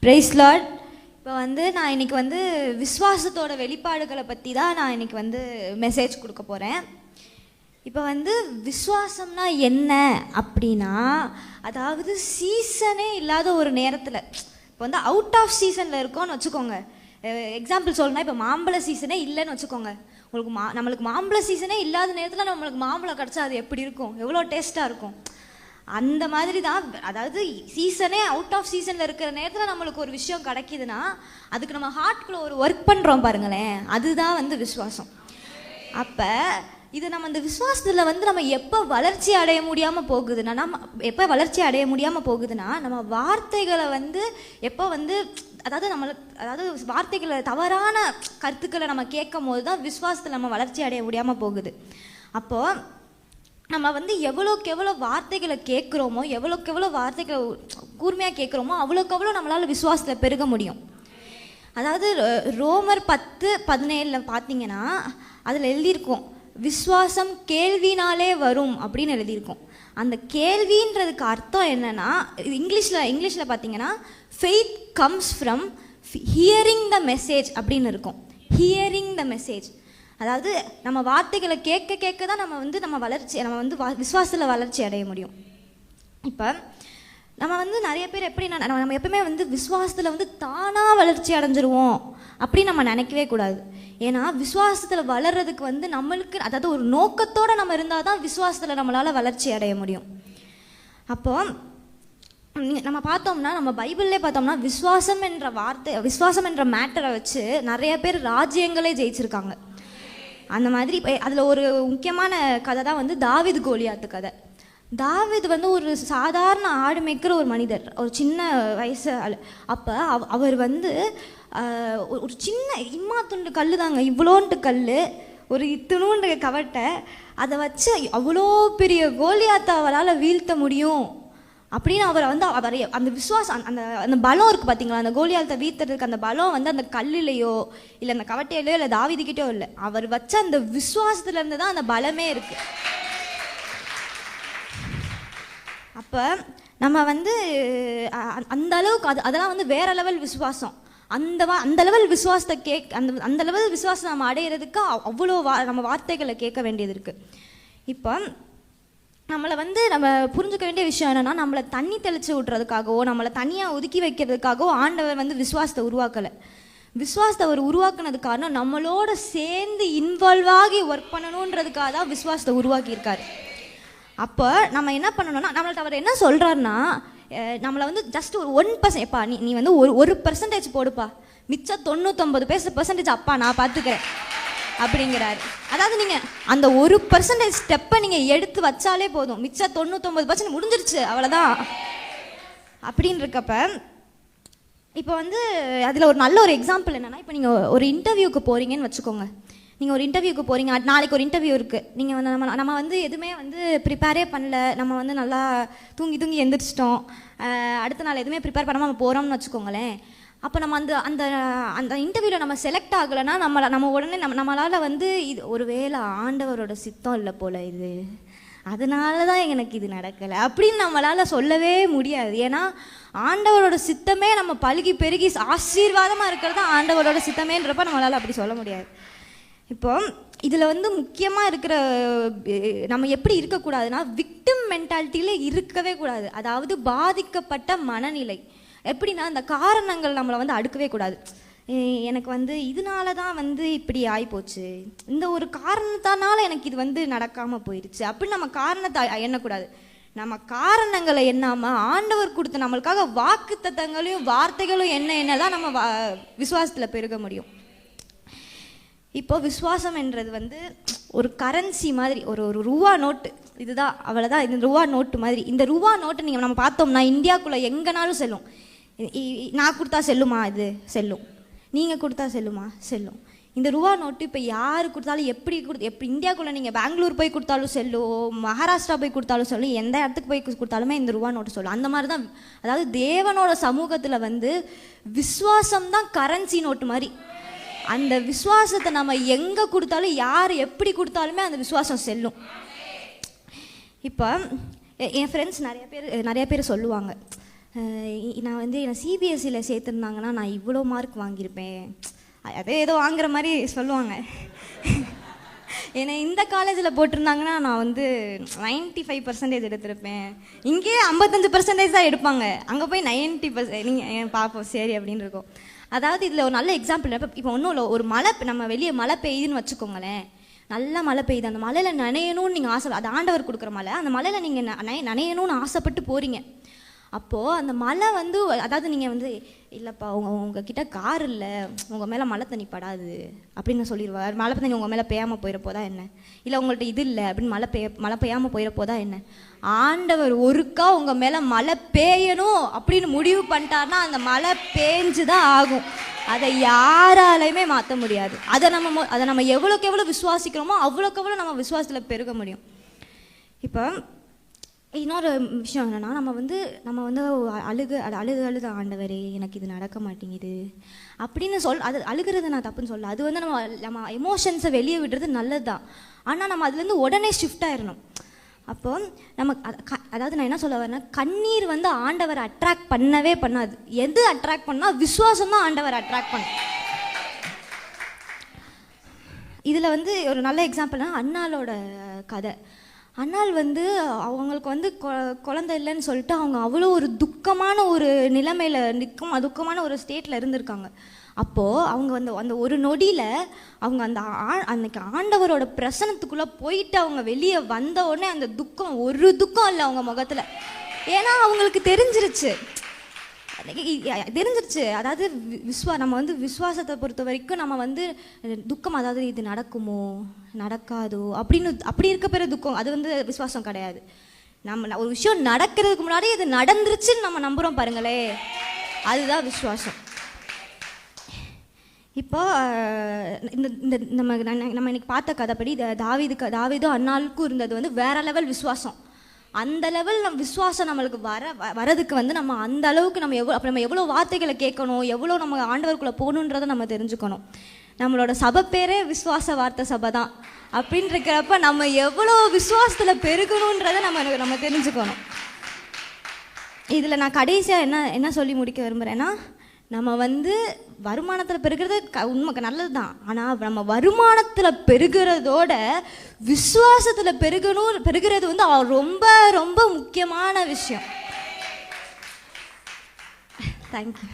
Price Lord. இப்போ நான் இன்னைக்கு விசுவாசத்தோட வெளிப்பாடுகளை பற்றி தான் நான் இன்னைக்கு மெசேஜ் கொடுக்க போகிறேன். இப்போ விசுவாசம்னா என்ன அப்படின்னா, அதாவது சீசனே இல்லாத ஒரு நேரத்தில், இப்போ அவுட் ஆஃப் சீசனில் இருக்கோன்னு வச்சுக்கோங்க. எக்ஸாம்பிள் சொல்லணும்னா, இப்போ மாம்பழ சீசனே இல்லைன்னு வச்சுக்கோங்க. உங்களுக்கு நம்மளுக்கு மாம்பழ சீசனே இல்லாத நேரத்தில் நம்மளுக்கு மாம்பழம் கிடச்சா அது எப்படி இருக்கும், எவ்வளோ டேஸ்ட்டாக இருக்கும். அந்த மாதிரி தான், அதாவது சீசனே அவுட் ஆஃப் சீசனில் இருக்கிற நேரத்தில் நம்மளுக்கு ஒரு விஷயம் கிடைக்கிதுன்னா, அதுக்கு நம்ம ஹார்ட்குள்ளே ஒரு ஒர்க் பண்ணுறோம் பாருங்களேன், அதுதான் விசுவாசம். அப்போ இது நம்ம இந்த விசுவாசத்தில் நம்ம எப்போ வளர்ச்சி அடைய முடியாமல் போகுதுன்னா, நம்ம வார்த்தைகளை எப்போ அதாவது வார்த்தைகளை தவறான கருத்துக்களை நம்ம கேட்கும் போது தான் விசுவாசத்தில் நம்ம வளர்ச்சி அடைய முடியாமல் போகுது. அப்போது நம்ம எவ்வளோக்கு எவ்வளோ வார்த்தைகளை கேட்குறோமோ, எவ்வளோக்கு எவ்வளோ வார்த்தைகளை கூர்மையாக கேட்குறோமோ, அவ்வளோக்கு எவ்வளோ நம்மளால் விசுவாசத்தில் பெருக முடியும். அதாவது ரோமர் 10:17 பார்த்தீங்கன்னா அதில் எழுதியிருக்கோம், விசுவாசம் கேள்வினாலே வரும் அப்படின்னு எழுதியிருக்கோம். அந்த கேள்வின்றதுக்கு அர்த்தம் என்னன்னா, இங்கிலீஷில் பார்த்தீங்கன்னா faith comes from hearing the message அப்படின்னு இருக்கும். ஹியரிங் த மெசேஜ், அதாவது நம்ம வார்த்தைகளை கேட்க கேட்க தான் நம்ம விசுவாசத்தில் வளர்ச்சி அடைய முடியும். இப்போ நம்ம நிறைய பேர் எப்படின்னா, நம்ம எப்பவுமே விசுவாசத்தில் தானாக வளர்ச்சி அடைஞ்சிருவோம் அப்படின்னு நம்ம நினைக்கவே கூடாது. ஏன்னா விசுவாசத்தில் வளர்கிறதுக்கு நம்மளுக்கு, அதாவது ஒரு நோக்கத்தோடு நம்ம இருந்தால் தான் விசுவாசத்தில் நம்மளால் வளர்ச்சி அடைய முடியும். அப்போது நம்ம பார்த்தோம்னா, நம்ம பைபிள்லே பார்த்தோம்னா, விசுவாசம் என்ற மேட்டரை வச்சு நிறைய பேர் ராஜ்யங்களே ஜெயிச்சிருக்காங்க. அந்த மாதிரி அதில் ஒரு முக்கியமான கதை தான் தாவீது கோலியாத்து கதை. தாவீது ஒரு சாதாரண ஆடு மேய்க்கிற ஒரு மனிதர், ஒரு சின்ன வயசு ஆள். அப்போ அவர் ஒரு சின்ன இம்மாத்துண்டு கல் தாங்க, இவ்வளோன்ட்டு கல், ஒரு இத்தினூண்டு கவட்டை, அதை வச்சு அவ்வளோ பெரிய கோலியாத்தை அவரால் வீழ்த்த முடியும் அப்படின்னு அவர் அந்த விசுவாசம், அந்த பலம் இருக்குது பார்த்தீங்களா, அந்த கோலியாத்தை வீழ்த்துறதுக்கு அந்த பலம் அந்த கல்லுலையோ இல்லை அந்த கவட்டையிலையோ இல்லை தாவீதுகிட்டயோ இல்லை, அவர் வச்ச அந்த விசுவாசத்துலேருந்து தான் அந்த பலமே இருக்குது. அப்போ நம்ம அந்த அளவுக்கு அதெல்லாம் வேற லெவல் விசுவாசம். அந்த லெவல் விசுவாசத்தை அந்த லெவல் விசுவாசம் நம்ம அடையிறதுக்கு அவ்வளோ நம்ம வார்த்தைகளை கேட்க வேண்டியது இருக்குது. இப்போ நம்மளை நம்ம புரிஞ்சுக்க வேண்டிய விஷயம் என்னென்னா, நம்மளை தண்ணி தெளித்து விட்றதுக்காகவோ நம்மளை தனியாக ஒதுக்கி வைக்கிறதுக்காகவோ ஆண்டவர் விசுவாசத்தை உருவாக்கலை. விசுவாசத்தை அவர் உருவாக்குனது காரணம் நம்மளோட சேர்ந்து இன்வால்வ் ஆகி ஒர்க் பண்ணணுன்றதுக்காக தான் விசுவாசத்தை உருவாக்கியிருக்காரு. அப்போ நம்ம என்ன பண்ணணும்னா, நம்மள்ட்ட அவர் என்ன சொல்கிறாருன்னா, நம்மளை ஜஸ்ட் ஒரு 1% எப்பா நீ ஒரு % போடுப்பா, மிச்சம் 99% அப்பா நான் பார்த்துக்கிறேன் அப்படிங்கிறாரு. அதாவது நீங்கள் அந்த 1% ஸ்டெப்பை நீங்கள் எடுத்து வச்சாலே போதும், மிச்சம் 99% முடிஞ்சிருச்சு, அவ்வளோதான் அப்படின்னு இருக்கப்ப. இப்போ அதில் ஒரு நல்ல ஒரு எக்ஸாம்பிள் என்னென்னா, இப்போ நீங்கள் ஒரு இன்டர்வியூக்கு போகிறீங்கன்னு வச்சுக்கோங்க. நீங்கள் ஒரு இன்டர்வியூக்கு போகிறீங்க, நாளைக்கு ஒரு இன்டர்வியூ இருக்குது. நீங்கள் நம்ம எதுவுமே ப்ரிப்பேரே பண்ணல, நம்ம நல்லா தூங்கி எந்திரிச்சிட்டோம், அடுத்த நாள் எதுவுமே ப்ரிப்பேர் பண்ணாமல் நம்ம போகிறோம்னு வச்சுக்கோங்களேன். அப்போ நம்ம அந்த அந்த இன்டர்வியூவில் நம்ம செலக்ட் ஆகலைன்னா நம்ம உடனே நம்மளால் இது ஒரு வேளை ஆண்டவரோட சித்தம் இல்லை போல், இது அதனால தான் எனக்கு இது நடக்கலை அப்படின்னு நம்மளால் சொல்லவே முடியாது. ஏன்னா ஆண்டவரோட சித்தமே நம்ம பழுகி பெருகி ஆசீர்வாதமாக இருக்கிறது தான் ஆண்டவரோட சித்தமேன்றப்ப நம்மளால் அப்படி சொல்ல முடியாது. இப்போ இதில் முக்கியமாக இருக்கிற நம்ம எப்படி இருக்கக்கூடாதுன்னா, விக்டிம் மென்டாலிட்டியில் இருக்கவே கூடாது. அதாவது பாதிக்கப்பட்ட மனநிலை. எப்படின்னா, அந்த காரணங்கள் நம்மளை அடுக்கவே கூடாது. எனக்கு இதனால தான் இப்படி ஆகிப்போச்சு, இந்த ஒரு காரணத்தினால எனக்கு இது நடக்காமல் போயிடுச்சு அப்படின்னு நம்ம காரணத்தை எண்ணக்கூடாது. நம்ம காரணங்களை எண்ணாமல் ஆண்டவர் கொடுத்த நம்மளுக்காக வாக்குத்தத்தங்களையும் வார்த்தைகளும் என்னதான் நம்ம விசுவாசத்தில் பெருக முடியும். இப்போ விசுவாசம் என்றது ஒரு கரன்சி மாதிரி, ஒரு ரூபா நோட்டு, இதுதான் அவ்வளோதான். இந்த ரூபா நோட்டு மாதிரி, இந்த ரூபா நோட்டு நம்ம பார்த்தோம்னா இந்தியாவுக்குள்ளே எங்கேனாலும் செல்லும். நான் கொடுத்தா செல்லுமா? இது செல்லும். நீங்கள் கொடுத்தா செல்லுமா? செல்லும். இந்த ரூபா நோட்டு இப்போ யார் கொடுத்தாலும் எப்படி இந்தியாவுக்குள்ளே நீங்கள் பெங்களூர் போய் கொடுத்தாலும் செல்லும், மகாராஷ்டிரா போய் கொடுத்தாலும் சொல்லும், எந்த இடத்துக்கு போய் கொடுத்தாலுமே இந்த ரூபா நோட்டு சொல்லும். அந்த மாதிரி தான், அதாவது தேவனோட சமூகத்தில் விசுவாசம் தான் கரன்சி நோட்டு மாதிரி. அந்த விசுவாசத்தை நம்ம எங்கே கொடுத்தாலும், யார் எப்படி கொடுத்தாலுமே அந்த விசுவாசம் செல்லும். இப்போ என் ஃப்ரெண்ட்ஸ் நிறைய பேர் சொல்லுவாங்க, நான் வந்து என்னை சிபிஎஸ்சியில் சேர்த்துருந்தாங்கன்னா நான் இவ்வளோ மார்க் வாங்கியிருப்பேன், அதே ஏதோ வாங்குற மாதிரி சொல்லுவாங்க. என்னை இந்த காலேஜில் போட்டிருந்தாங்கன்னா நான் வந்து 95% எடுத்திருப்பேன். இங்கேயே 55% தான் எடுப்பாங்க, அங்கே போய் 90% நீங்கள் பார்ப்போம் சரி அப்படின்னு இருக்கும். அதாவது இதில் ஒரு நல்ல எக்ஸாம்பிள், இப்போ ஒன்றும் இல்லை, ஒரு மழை நம்ம வெளியே மழை பெய்யுதுன்னு வச்சுக்கோங்களேன், நல்லா மழை பெய்யுது, அந்த மழையில் நனையணும்னு நீங்கள் ஆசை, அது ஆண்டவர் கொடுக்குற மழை, அந்த மழையில் நீங்கள் நனையணும்னு ஆசைப்பட்டு போகிறீங்க. அப்போது அந்த மழை வந்து, அதாவது நீங்கள் வந்து இல்லைப்பா உங்ககிட்ட கார் இல்லை, உங்கள் மேலே மழை தண்ணி படாது அப்படின்னு சொல்லிடுவார். மழை தண்ணி உங்கள் மேலே பெய்யாமல் போயிடப்போதா என்ன, இல்லை உங்கள்கிட்ட இது இல்லை அப்படின்னு மழை பெய்யாமல் போயிடப்போதா என்ன. ஆண்டவர் ஒருக்கா உங்கள் மேலே மழை பெய்யணும் அப்படின்னு முடிவு பண்ணிட்டார்னா அந்த மழை பேஞ்சு தான் ஆகும், அதை யாராலையுமே மாற்ற முடியாது. அதை நம்ம எவ்வளோக்கு எவ்வளோ விசுவாசிக்கிறோமோ அவ்வளோக்கு எவ்வளோ நம்ம விசுவாசத்தில் பெருக முடியும். இப்போ இன்னொரு விஷயம் என்னென்னா, நம்ம வந்து அழுது ஆண்டவரே எனக்கு இது நடக்க மாட்டேங்குது அப்படின்னு அது அழுகிறது நான் தப்புன்னு சொல்ல, அது வந்து நம்ம எமோஷன்ஸை வெளியே விடுறது நல்லது தான். ஆனால் நம்ம அதுலேருந்து உடனே ஷிஃப்ட் ஆயிடணும். அப்போ அதாவது நான் என்ன சொல்ல வரேன்னா, கண்ணீர் வந்து ஆண்டவரை அட்ராக்ட் பண்ணவே பண்ணாது. எது அட்ராக்ட் பண்ணால் விசுவாசம் தான் ஆண்டவரை அட்ராக்ட் பண்ணும். இதில் வந்து ஒரு நல்ல எக்ஸாம்பிள்னா அண்ணாளோட கதை. அண்ணாள் வந்து அவங்களுக்கு வந்து குழந்தை இல்லைன்னு சொல்லிட்டு அவங்க அவ்வளோ ஒரு துக்கமான ஒரு நிலைமையில் துக்கமான ஒரு ஸ்டேட்டில் இருந்திருக்காங்க. அப்போது அவங்க வந்து அந்த ஒரு நொடியில் அவங்க அன்னைக்கு ஆண்டவரோட பிரசனத்துக்குள்ளே போயிட்டு அவங்க வெளியே வந்த உடனே அந்த துக்கம் ஒரு துக்கம் இல்லை அவங்க முகத்தில். ஏன்னா அவங்களுக்கு தெரிஞ்சிருச்சு. அதாவது நம்ம வந்து விசுவாசத்தை பொறுத்த வரைக்கும் நம்ம வந்து துக்கம், அதாவது இது நடக்குமோ நடக்காதோ அப்படி இருக்க பிற துக்கம், அது வந்து விசுவாசம் கிடையாது. நம்ம ஒரு விஷயம் நடக்கிறதுக்கு முன்னாடி இது நடந்துருச்சுன்னு நம்ம நம்புகிறோம் பாருங்களே, அதுதான் விசுவாசம். இப்போ இந்த நம்ம இன்னைக்கு பார்த்த கதைப்படி தாவீதும் அண்ணாளுக்கும் இருந்தது வந்து வேற லெவல் விசுவாசம். அந்த லெவல் விசுவாசம் நம்மளுக்கு வரதுக்கு வந்து நம்ம அந்த அளவுக்கு நம்ம எவ்வளோ வார்த்தைகளை கேட்கணும், எவ்வளோ நம்ம ஆண்டவருக்குள்ளே போகணுன்றதை நம்ம தெரிஞ்சுக்கணும். நம்மளோட சபை பேரே விசுவாச வார்த்தை சபை தான் அப்படின்னு இருக்கிறப்ப நம்ம எவ்வளோ விசுவாசத்தில் பெருகணுன்றதை நம்ம தெரிஞ்சுக்கணும். இதில் நான் கடைசியாக என்ன சொல்லி முடிக்க விரும்புகிறேன்னா, நம்ம வந்து வருமானத்தில் பெருகிறது உண்மை நல்லது தான். ஆனால் நம்ம வருமானத்தில் பெருகிறதோட விசுவாசத்தில் பெருகிறது வந்து ரொம்ப ரொம்ப முக்கியமான விஷயம். தேங்க்யூ.